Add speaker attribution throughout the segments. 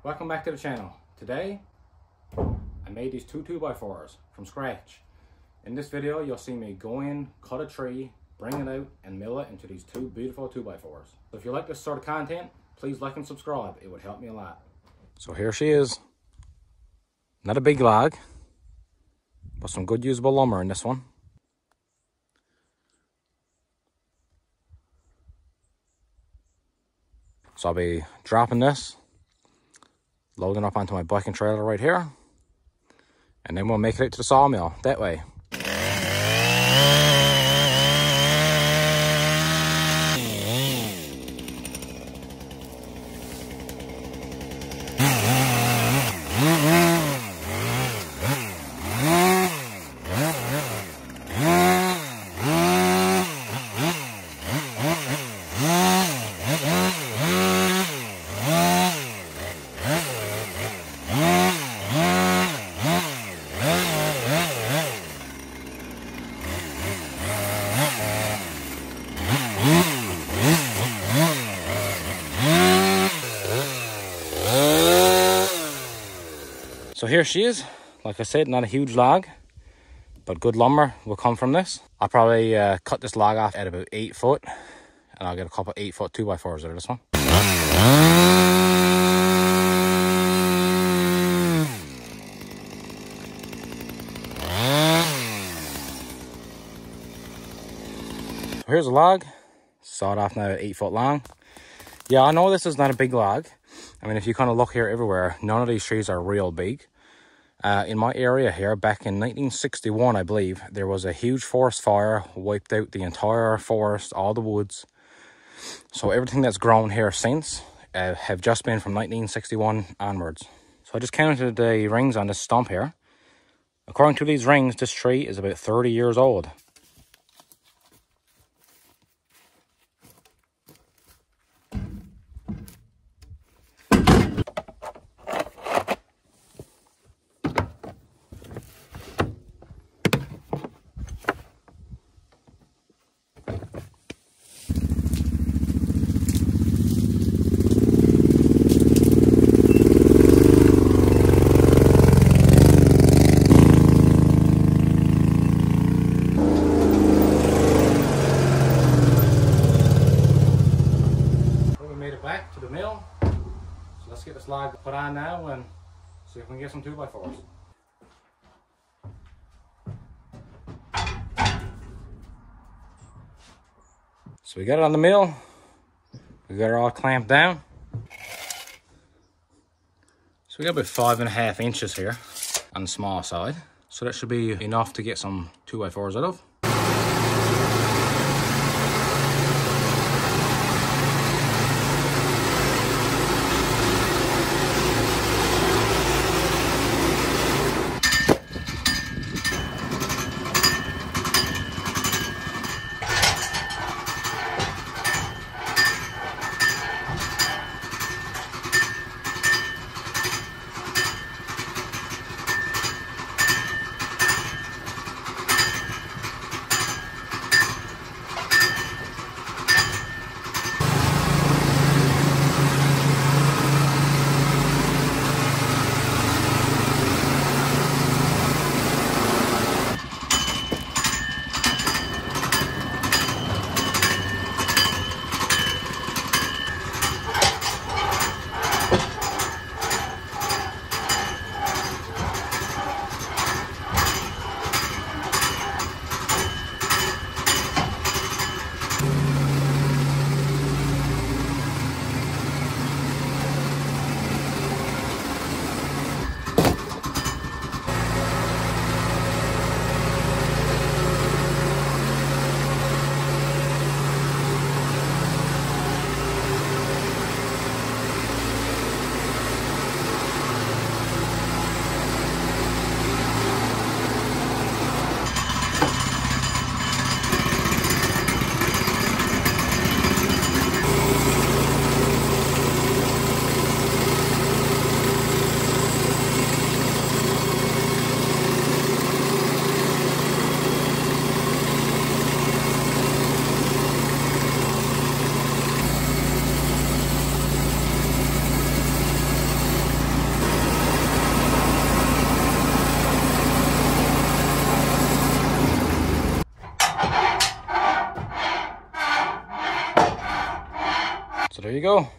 Speaker 1: Welcome back to the channel. Today I made these two 2x4s from scratch. In this video you'll see me go in, cut a tree, bring it out and mill it into these two beautiful 2x4s. So if you like this sort of content, please like and subscribe. It would help me a lot. So here she is. Not a big log, but some good usable lumber in this one. So I'll be dropping this, loading up onto my biking trailer right here, and then we'll make it out to the sawmill that way. So here she is. Like I said, not a huge log, but good lumber will come from this. I'll probably cut this log off at about 8 foot, and I'll get a couple 8 foot 2x4s out of this one. So here's a log, sawed off now at 8 foot long. Yeah, I know this is not a big log. I mean, if you kind of look here everywhere, none of these trees are real big. In my area here, back in 1961, I believe, there was a huge forest fire, wiped out the entire forest, all the woods. So everything that's grown here since have just been from 1961 onwards. So I just counted the rings on this stump here. According to these rings, this tree is about 30 years old. Back to the mill. So let's get this log put on now and see if we can get some 2x4s. So we got it on the mill. We got it all clamped down. So we got about 5.5 inches here on the small side. So that should be enough to get some 2x4s out of. So there you go.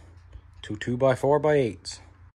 Speaker 1: Two 2x4x8s.